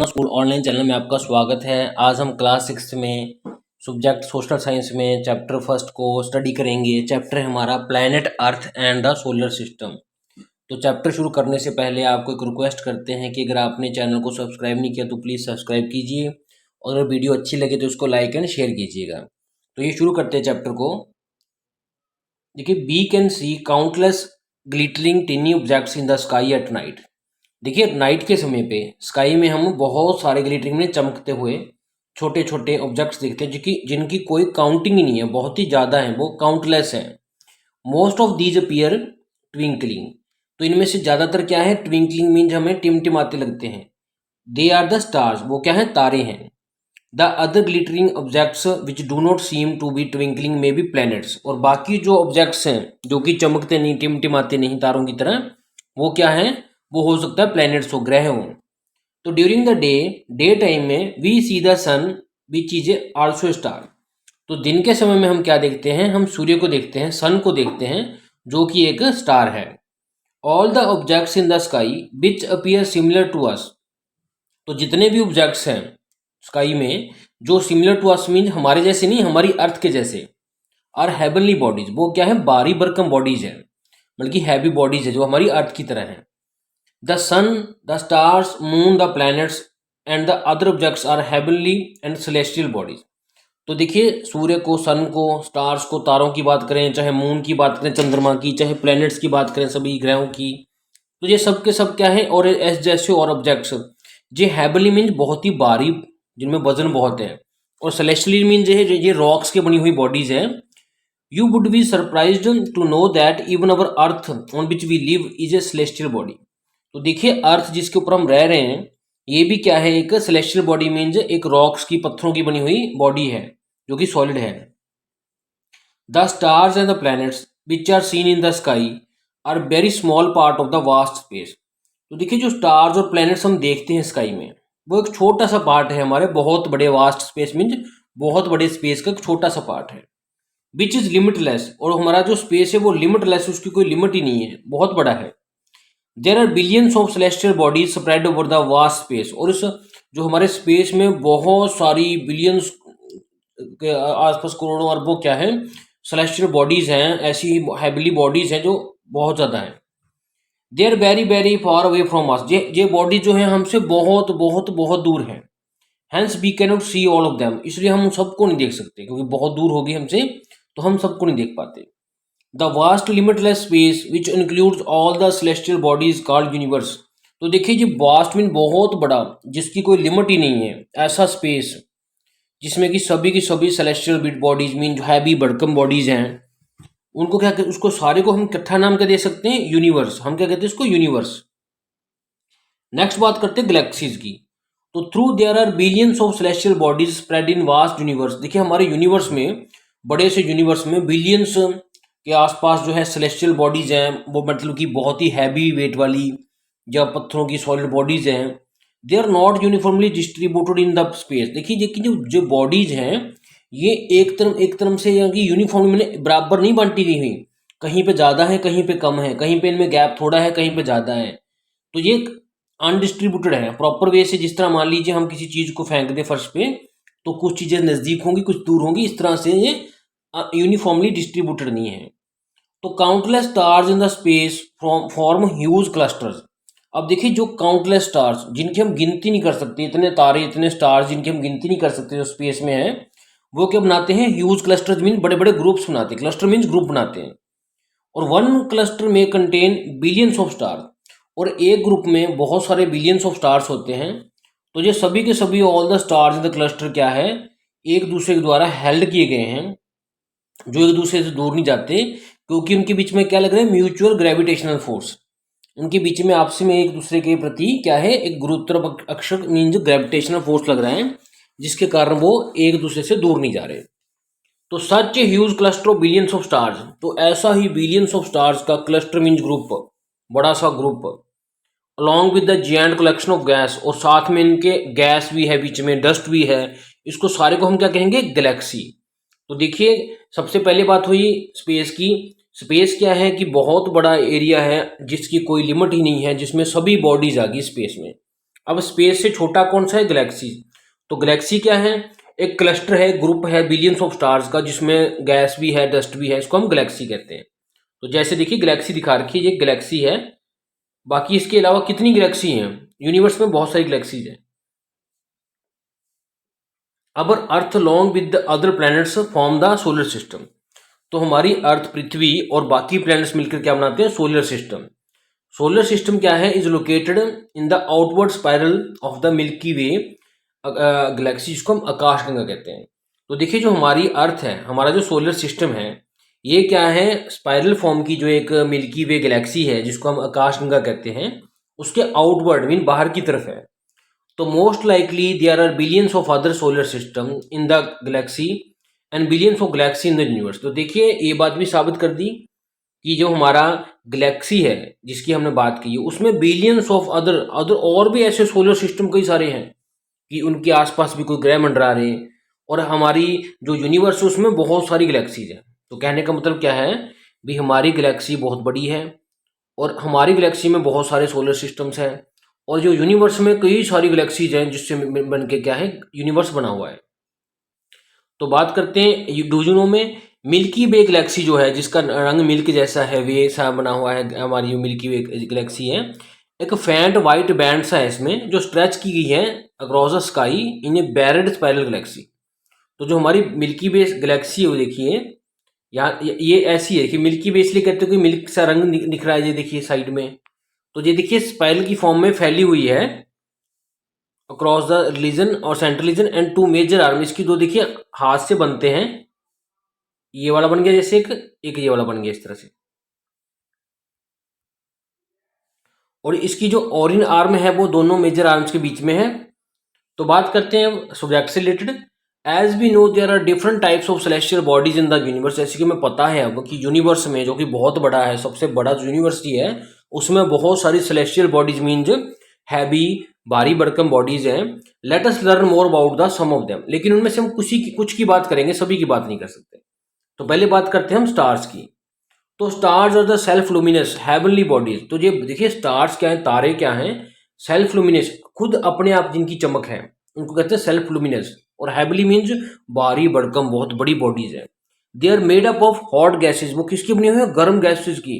School online channel में आपका स्वागत है। आज हम क्लास 6 में सब्जेक्ट सोशल साइंस में चैप्टर फर्स्ट को स्टडी करेंगे। चैप्टर है हमारा planet earth and the solar system. तो चैप्टर शुरू करने से पहले आपको एक रिक्वेस्ट करते हैं कि अगर आपने चैनल को सब्सक्राइब नहीं किया तो प्लीज़ सब्सक्राइब कीजिए और अगर वीडियो अच्छी लगे तो उसको लाइक एंड शेयर कीजिएगा। तो ये शुरू करते हैं चैप्टर को। देखिए, we can see countless glittering tiny objects in the sky at night. देखिए, नाइट के समय पे स्काई में हम बहुत सारे ग्लिटरिंग में चमकते हुए छोटे छोटे ऑब्जेक्ट्स देखते हैं जिनकी कोई काउंटिंग ही नहीं है, बहुत ही ज़्यादा है, वो काउंटलेस हैं। Most of these appear twinkling. तो इनमें से ज़्यादातर क्या है, ट्विंकलिंग मीन्स हमें टिमटिमाते लगते हैं। दे आर द स्टार्स, वो क्या है, तारे हैं। The other glittering objects which do not seem to be twinkling may be planets. और बाकी जो ऑब्जेक्ट्स हैं जो कि चमकते नहीं, टिमटिमाते नहीं तारों की तरह, वो क्या है, वो हो सकता है प्लैनेट्स हो, ग्रह हो। तो ड्यूरिंग द डे टाइम में we see the sun which is also star. तो दिन के समय में हम क्या देखते हैं, हम सूर्य को देखते हैं, सन को देखते हैं, जो कि एक स्टार है। All the objects in the sky which appear similar to us. तो जितने भी ऑब्जेक्ट्स हैं स्काई में जो सिमिलर टू अस मीन हमारे जैसे नहीं, हमारी अर्थ के जैसे, और हेवनली बॉडीज, वो क्या है, भारी भरकम बॉडीज है, बल्कि हैवी बॉडीज है जो हमारी अर्थ की तरह है। The sun, the stars, moon, the planets and the other objects are heavenly and celestial bodies. तो देखिए, सूर्य को, सन को, स्टार्स को, तारों की बात करें, चाहे मून की बात करें, चंद्रमा की, चाहे प्लैनेट्स की बात करें, सभी ग्रहों की, तो ये सब के सब क्या है, और एस जैसे और ऑब्जेक्ट्स, ये हेवनली मीन्स बहुत ही भारी, जिनमें वजन बहुत है, और सेलेस्टियल मीन्स ये रॉक्स के बनी हुई बॉडीज है। You would be surprised to know that even our earth on which we live is a celestial body. तो देखिए, अर्थ जिसके ऊपर हम रह रहे हैं, ये भी क्या है, एक सेलेस्टियल बॉडी मीन्स एक रॉक्स की, पत्थरों की बनी हुई बॉडी है जो कि सॉलिड है। The stars and the planets which are seen in the sky are very small part of the vast space. तो देखिए, जो स्टार्स और प्लैनेट्स हम देखते हैं स्काई में, वो एक छोटा सा पार्ट है हमारे बहुत बड़े वास्ट स्पेस मीन्स बहुत बड़े स्पेस का एक छोटा सा पार्ट है। विच इज लिमिटलेस, और हमारा जो स्पेस है वो लिमिटलेस, उसकी कोई लिमिट ही नहीं है, बहुत बड़ा है। There are billions of celestial bodies spread over the vast space. और इस जो हमारे स्पेस में बहुत सारी बिलियंस के आसपास, करोड़ों अरबों क्या है, सेलेस्टियल बॉडीज हैं, ऐसी हैविली बॉडीज हैं जो बहुत ज़्यादा हैं। They are very very far away from us. ये बॉडी जो है हमसे बहुत बहुत बहुत दूर है। Hence we can not see all of them, इसलिए हम सबको नहीं देख सकते, क्योंकि बहुत दूर होगी हमसे, तो हम सबको नहीं देख पाते। The vast limitless space which includes all the celestial bodies called universe. तो देखिए, ये वास्ट मीन बहुत बड़ा, जिसकी कोई लिमिट ही नहीं है, ऐसा स्पेस जिसमें कि सभी की सभी सेलेस्टियल बॉडीज मीन जो हैवी भड़कम बॉडीज हैं, उनको क्या कहते, उसको सारे को हम इकट्ठा नाम क्या दे सकते हैं, यूनिवर्स। हम क्या कहते हैं इसको, यूनिवर्स। नेक्स्ट बात करते हैं गैलेक्सीज की। तो through there are billions of celestial bodies spread in vast universe. देखिए, हमारे यूनिवर्स में, बड़े से यूनिवर्स में बिलियंस के आसपास जो है सेलेस्टियल बॉडीज हैं, वो मतलब कि बहुत ही हैवी वेट वाली या पत्थरों की सॉलिड बॉडीज हैं। They are not uniformly distributed in the space. देखिए, जो जो बॉडीज हैं, ये एक तरफ से यहाँ की यूनिफॉर्म में बराबर नहीं बांटी गई हुई, कहीं पे ज़्यादा है, कहीं पे कम है, कहीं पे इनमें गैप थोड़ा है, कहीं पे ज़्यादा है। तो ये अनडिस्ट्रीब्यूटेड है प्रॉपर वे से। जिस तरह मान लीजिए हम किसी चीज़ को फेंक दें फर्श पे, तो कुछ चीज़ें नज़दीक होंगी, कुछ दूर होंगी, इस तरह से ये यूनिफॉर्मली डिस्ट्रीब्यूटेड नहीं है। तो countless stars in the space form huge clusters. अब देखिए, जो काउंटलेस स्टार्स जिनकी हम गिनती नहीं कर सकते, इतने तारे, इतने स्टार्स जिनकी हम गिनती नहीं कर सकते जो स्पेस में हैं, वो क्या बनाते हैं, ह्यूज क्लस्टर्स मीन बड़े बड़े ग्रुप्स बनाते हैं। क्लस्टर मीन्स ग्रुप बनाते हैं। और वन क्लस्टर में कंटेन बिलियंस ऑफ स्टार। और एक ग्रुप में बहुत सारे बिलियंस ऑफ स्टार्स होते हैं। तो ये सभी के सभी all the stars in the cluster क्या है, एक दूसरे के द्वारा हेल्ड किए गए हैं, जो एक दूसरे से दूर नहीं जाते, क्योंकि उनके बीच में क्या लग रहा है, म्यूचुअल ग्रेविटेशनल फोर्स। उनके बीच में आपस में एक दूसरे के प्रति क्या है, एक गुरुत्वाकर्षण मीन ग्रेविटेशनल फोर्स लग रहा है, जिसके कारण वो एक दूसरे से दूर नहीं जा रहे। तो such a huge cluster of billions of stars. तो ऐसा ही बिलियंस ऑफ स्टार्स का क्लस्टर मीन्स ग्रुप, बड़ा सा group, along with the giant collection of gas, और साथ में इनके गैस भी है, बीच में डस्ट भी है, इसको सारे को हम क्या कहेंगे, गैलेक्सी। तो देखिए, सबसे पहले बात हुई स्पेस की। स्पेस क्या है कि बहुत बड़ा एरिया है जिसकी कोई लिमिट ही नहीं है, जिसमें सभी बॉडीज आ गई स्पेस में। अब स्पेस से छोटा कौन सा है? गैलेक्सी। तो गैलेक्सी क्या है? एक क्लस्टर है, ग्रुप है बिलियंस ऑफ स्टार्स का, जिसमें गैस भी है, डस्ट भी है, इसको हम गैलेक्सी कहते हैं। तो जैसे देखिए गैलेक्सी दिखा रखी है, ये गैलेक्सी है। बाकी इसके अलावा कितनी गैलेक्सी हैं? यूनिवर्स में बहुत सारी गैलेक्सीज हैं। अब earth long with the other planets form the solar system. तो हमारी अर्थ, पृथ्वी और बाकी प्लैनेट्स मिलकर क्या बनाते हैं? Solar system. सोलर सिस्टम क्या है? Is located in the outward spiral of the milky way Galaxy, जिसको हम आकाशगंगा कहते हैं। तो देखिए जो हमारी अर्थ है, हमारा जो सोलर सिस्टम है, ये क्या है? स्पाइरल फॉर्म की जो एक मिल्की वे गैलेक्सी है, जिसको हम आकाशगंगा कहते हैं, उसके आउटवर्ड मीन बाहर की तरफ है। तो most likely there are billions of other solar system in the galaxy and billions of galaxy in the universe. तो देखिए ये बात भी साबित कर दी कि जो हमारा गैलेक्सी है जिसकी हमने बात की है, उसमें बिलियंस ऑफ अदर अदर और भी ऐसे सोलर सिस्टम कई सारे हैं कि उनके आसपास भी कोई ग्रह मंडरा रहे हैं। और हमारी जो यूनिवर्स है उसमें बहुत सारी गैलेक्सीज हैं। तो कहने का मतलब क्या है? भी हमारी गैलेक्सी बहुत बड़ी है और हमारी गैलेक्सी में बहुत सारे सोलर सिस्टम्स हैं, और जो यूनिवर्स में कई सारी गैलेक्सीज हैं जिससे बन के क्या है? यूनिवर्स बना हुआ है। तो बात करते हैं डूजुनों में। मिल्की वे गैलेक्सी जो है, जिसका रंग मिल्क जैसा है, वे सा बना हुआ है, हमारी मिल्की वे गैलेक्सी है। एक फैंट वाइट बैंड सा है इसमें, जो स्ट्रेच की गई है across the sky in a barred spiral galaxy. तो जो हमारी मिल्की वे गैलेक्सी है वो देखिए यहाँ ये ऐसी है कि मिल्की वे इसलिए कहते हैं कि मिल्क सा रंग दिख रहा है, ये देखिए साइड में। तो ये देखिए स्पाइरल की फॉर्म में फैली हुई है अक्रॉस द रिलीजन और central region and two major arm. इसकी दो देखिए हाथ से बनते हैं, ये वाला बन गया जैसे एक ये वाला बन गया इस तरह से। और इसकी जो ओरिन आर्म है वो दोनों मेजर आर्म्स के बीच में है। तो बात करते हैं सब्जेक्ट से related. As we know there are different types of celestial bodies in the universe. जैसे कि हमें पता है अब कि यूनिवर्स में, जो कि बहुत बड़ा है, सबसे बड़ा जो यूनिवर्स ही है, उसमें बहुत सारी सेलेस्टियल बॉडीज मीन्स हैवी भारी भरकम बॉडीज हैं। Let us learn more about the some of them. लेकिन उनमें से हम कुछ की बात करेंगे, सभी की बात नहीं कर सकते। तो पहले बात करते हैं हम स्टार्स की। तो stars are the self luminous heavenly bodies. तो ये देखिए स्टार्स क्या है, तारे क्या हैं? सेल्फ लुमिनस, खुद अपने आप जिनकी चमक है, उनको कहते हैं सेल्फ लुमिनस। और हेवनली मीन्स भारी भड़कम, बहुत बड़ी बॉडीज है। They are made up of hot gases. वो किसकी बनी हुई है? गर्म गैसेज की।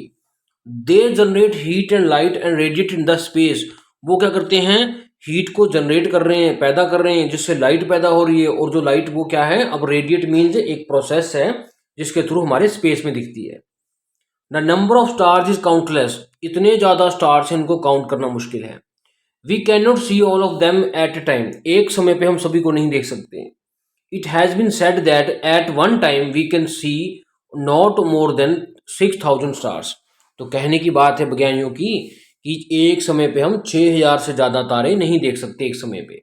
They generate heat and light and radiate in the space. वो क्या करते हैं? हीट को जनरेट कर रहे हैं, पैदा कर रहे हैं, जिससे लाइट पैदा हो रही है। और जो लाइट वो क्या है? अब रेडिएट मीन्स एक प्रोसेस है जिसके थ्रू हमारे स्पेस में दिखती है। The number of stars is countless. इतने ज्यादा स्टार्स हैं, इनको काउंट करना मुश्किल है। We can not see all of them at a time. एक समय पे हम सभी को नहीं देख सकते। It has been said that at one time we can see not more than 6,000 stars. तो कहने की बात है विज्ञानियों की कि एक समय पे हम 6,000 से ज्यादा तारे नहीं देख सकते एक समय पे।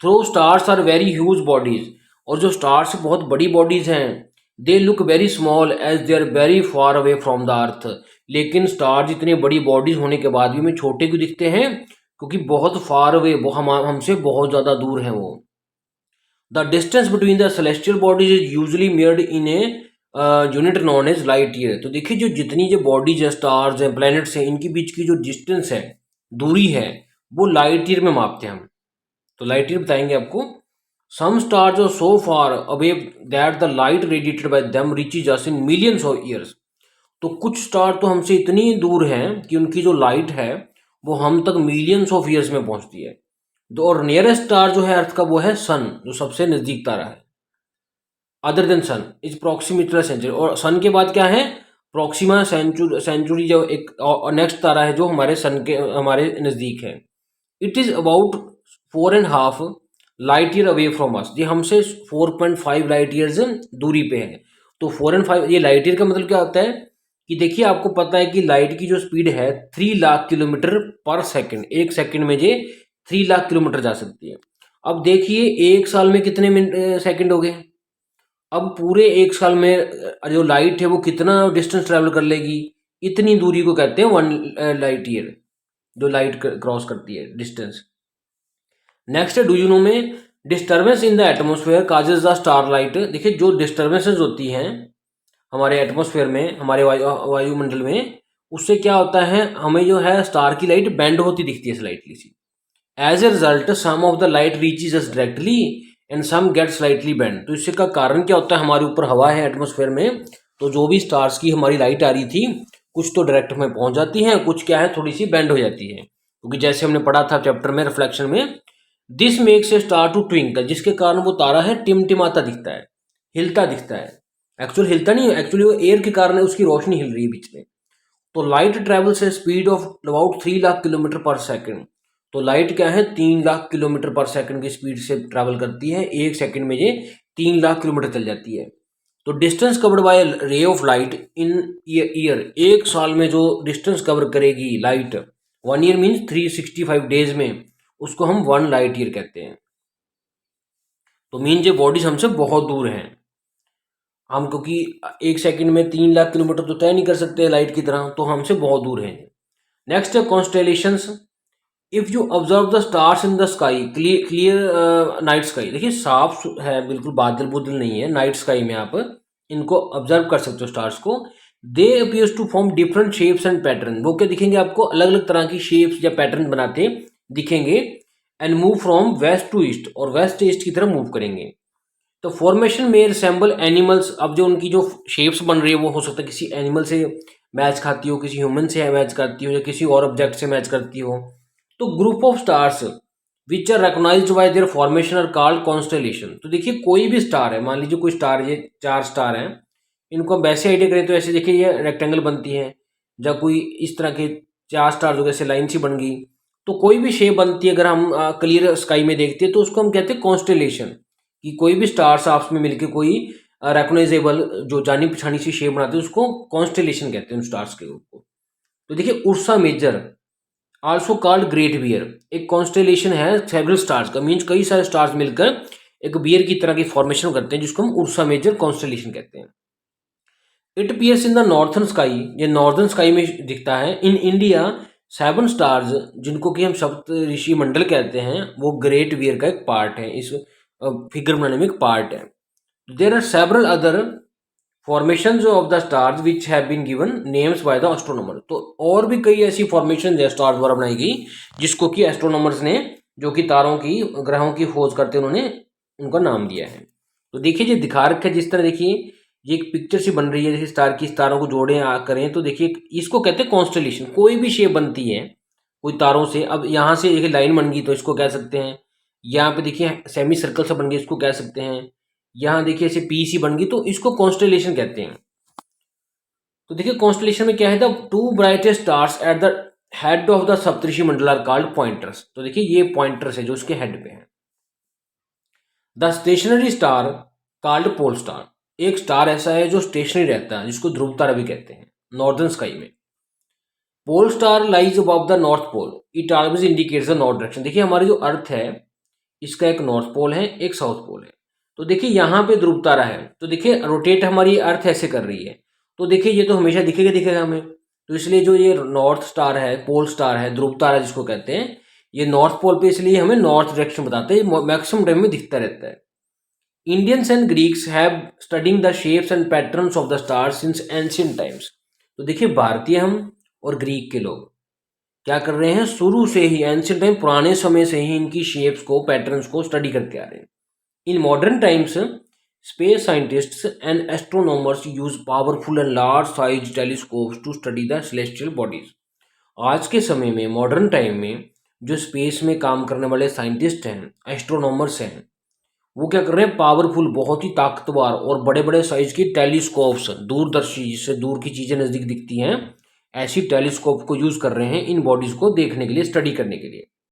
Though stars are very huge bodies. और जो स्टार्स बहुत बड़ी बॉडीज हैं, they look very small as they are very far away from the earth. लेकिन स्टार्स इतने बड़ी बॉडीज होने के बाद भी हमें छोटे क्यों दिखते हैं? क्योंकि बहुत फार अवे, वो हमसे बहुत ज़्यादा दूर हैं वो। The distance between the celestial bodies is usually measured in a unit known as light year. तो देखिए जो जितनी जो बॉडीज है, स्टार्स हैं, प्लैनेट्स हैं, इनके बीच की जो डिस्टेंस है, दूरी है, वो लाइट ईयर में मापते हैं हम। तो लाइट ईयर बताएंगे आपको। Some stars are so far away that the light radiated by them reaches us in millions of years. तो कुछ स्टार तो हमसे इतनी दूर हैं कि उनकी जो लाइट है वो हम तक मिलियंस ऑफ ईयर्स में पहुंचती है। तो और नियरेस्ट स्टार जो है अर्थ का वो है सन, जो सबसे नजदीक तारा है। Other than sun is Proxima Centauri. और सन के बाद क्या है? प्रोक्सीमा सेंचुरी जो एक नेक्स्ट तारा है जो हमारे सन के हमारे नजदीक है। It is about 4.5 light year away from us. ये हमसे 4.5 लाइट ईयर्स दूरी पे है। तो 4 एंड 5, ये लाइट ईयर का मतलब क्या होता है कि देखिए आपको पता है कि लाइट की जो स्पीड है 3 लाख किलोमीटर पर सेकंड। एक सेकंड में ये 3 लाख किलोमीटर जा सकती है। अब देखिए एक साल में कितने मिनट सेकंड हो गए? अब पूरे एक साल में जो लाइट है वो कितना डिस्टेंस ट्रेवल कर लेगी? इतनी दूरी को कहते हैं 1 लाइट ईयर, जो लाइट क्रॉस करती है डिस्टेंस। नेक्स्ट है, डू यू नो में disturbance in the atmosphere causes the star light. देखिए जो डिस्टर्बेंसेज होती हैं हमारे एटमोसफेयर में, हमारे वायुमंडल में, उससे क्या होता है? हमें जो है स्टार की लाइट बेंड होती दिखती है स्लाइटली सी। As a result some of the light reaches us directly and some get slightly bend. तो इसका कारण क्या होता है, हमारे ऊपर हवा है एटमॉस्फेयर में, तो जो भी स्टार्स की हमारी लाइट आ रही थी कुछ तो डायरेक्ट में पहुंच जाती है, कुछ क्या है थोड़ी सी बेंड हो जाती है, क्योंकि जैसे हमने पढ़ा था चैप्टर में रिफ्लेक्शन में, this makes a star to twinkle, जिसके कारण वो तारा है टिमटिमाता दिखता है, हिलता दिखता है। एक्चुअल हिलता नहीं है, एक्चुअली वो एयर के कारण उसकी रोशनी हिल रही है बीच में। तो लाइट ट्रेवल्स है speed of about 3 lakh kilometre पर सेकंड। तो लाइट क्या है 3 लाख किलोमीटर पर सेकंड की स्पीड से ट्रैवल करती है, एक सेकंड में ये 3 लाख किलोमीटर चल जाती है। तो distance covered by ray of light in year, एक साल में जो डिस्टेंस कवर करेगी लाइट, 1 ईयर मीन्स 365 डेज में, उसको हम 1 लाइट ईयर कहते हैं। तो मीन ये बॉडीज हमसे बहुत दूर हैं, हम क्योंकि एक सेकंड में 3 लाख किलोमीटर तो तय नहीं कर सकते लाइट की तरह, तो हमसे बहुत दूर हैं। नेक्स्ट है constellations. If you observe the stars in the sky, clear night sky, देखिए साफ है बिल्कुल, बादल बुदल नहीं है, नाइट स्काई में आप इनको ऑब्जर्व कर सकते हो स्टार्स को। They appears to form different shapes and pattern, वो क्या दिखेंगे आपको, अलग अलग तरह की शेप्स या पैटर्न बनाते दिखेंगे। And move from west to east, और वेस्ट ईस्ट की तरफ मूव करेंगे। तो फॉर्मेशन में रिसेंबल एनिमल्स, अब जो उनकी जो शेप्स बन रही है वो हो सकता है किसी एनिमल से मैच खाती हो, किसी ह्यूमन से मैच करती हो, या किसी और ऑब्जेक्ट से मैच करती हो। तो group of stars which are recognized by their formation are called constellation. तो देखिए कोई भी स्टार है, मान लीजिए कोई स्टार, ये 4 स्टार हैं, इनको हम वैसे आइडिया करें तो ऐसे देखिए ये रेक्टेंगल बनती है, या कोई इस तरह के 4 स्टार जो जैसे लाइन सी बन गई, तो कोई भी शेप बनती है अगर हम क्लियर स्काई में देखते हैं तो उसको हम कहते हैं कॉन्स्टेलेशन। कि कोई भी स्टार्स आपस में मिलकर कोई रेकॉग्नाइजेबल जो जानी पछानी सी शेप बनाते हैं उसको कॉन्स्टेलेशन कहते हैं उन स्टार्स के ग्रुप को। तो देखिए Ursa Major also called Great Bear, एक कॉन्स्टेलेशन है सेवरल स्टार्स का, मीन्स कई सारे स्टार्स मिलकर एक बियर की तरह की फॉर्मेशन करते हैं, जिसको हम उर्सा मेजर कॉन्स्टेलेशन कहते हैं। It appears in the northern sky, ये नॉर्दर्न स्काई में दिखता है। इन इंडिया 7 स्टार्स, जिनको कि हम सप्त ऋषि मंडल कहते हैं, वो ग्रेट बियर का एक पार्ट है, इस फिगर बनाने में एक पार्ट है। There are several other formations of the stars which have been given names by the astronomer. तो और भी कई ऐसी फॉर्मेशन है स्टार द्वारा बनाई गई जिसको कि एस्ट्रोनॉमर्स ने, जो कि तारों की ग्रहों की खोज करते उन्होंने उनका नाम दिया है। तो देखिए ये दिखा रखा है जिस तरह, देखिए ये एक पिक्चर सी बन रही है जैसे स्टार की, तारों को जोड़े करें तो देखिए इसको कहते हैं कॉन्स्टेलेशन। कोई भी शेप बनती है कोई तारों से, अब यहाँ से एक लाइन बन गई तो इसको कह सकते हैं, यहाँ पे देखिए सेमी सर्कल से बन गई इसको कह सकते हैं, यहाँ देखिए ऐसे पी सी बन गई तो इसको कॉन्स्टेलेशन कहते हैं। तो देखिए कॉन्स्टेलेशन में क्या है, the 2 brightest stars at the head of the Saptarishi Mandal are called pointers. तो देखिए ये पॉइंटर्स है जो उसके हेड पे है। The stationary star called pole star, एक स्टार ऐसा है जो स्टेशनरी रहता है जिसको ध्रुव तारा भी कहते हैं नॉर्दर्न स्काई में। Pole star lies above the north pole, it always indicates the north direction. देखिए हमारी जो अर्थ है इसका एक नॉर्थ पोल है एक साउथ पोल है। तो देखिए यहाँ पे ध्रुव तारा है, तो देखिए रोटेट हमारी अर्थ ऐसे कर रही है, तो देखिए ये तो हमेशा दिखेगा दिखेगा हमें। तो इसलिए जो ये नॉर्थ स्टार है, पोल स्टार है, ध्रुव तारा जिसको कहते हैं, ये नॉर्थ पोल पे इसलिए हमें नॉर्थ डायरेक्शन बताते हैं, मैक्सिमम टाइम में दिखता रहता है। Indians and Greeks have studying the shapes and patterns of the stars since ancient times. तो देखिए भारतीय हम और ग्रीक के लोग क्या कर रहे हैं, शुरू से ही एंशिएंट टाइम, पुराने समय से ही इनकी शेप्स को, पैटर्न्स को स्टडी करते आ रहे हैं। In modern times space scientists and astronomers use powerful and large size telescopes to study the celestial bodies. आज के समय में मॉडर्न टाइम में जो स्पेस में काम करने वाले साइंटिस्ट हैं, एस्ट्रोनॉमर्स हैं, वो क्या कर रहे हैं, पावरफुल, बहुत ही ताकतवर और बड़े बड़े साइज की टेलीस्कोप्स, दूरदर्शी जिससे दूर की चीज़ें नज़दीक दिखती हैं, ऐसी टेलीस्कोप को यूज़ कर रहे हैं इन बॉडीज़ को देखने के लिए, स्टडी करने के लिए।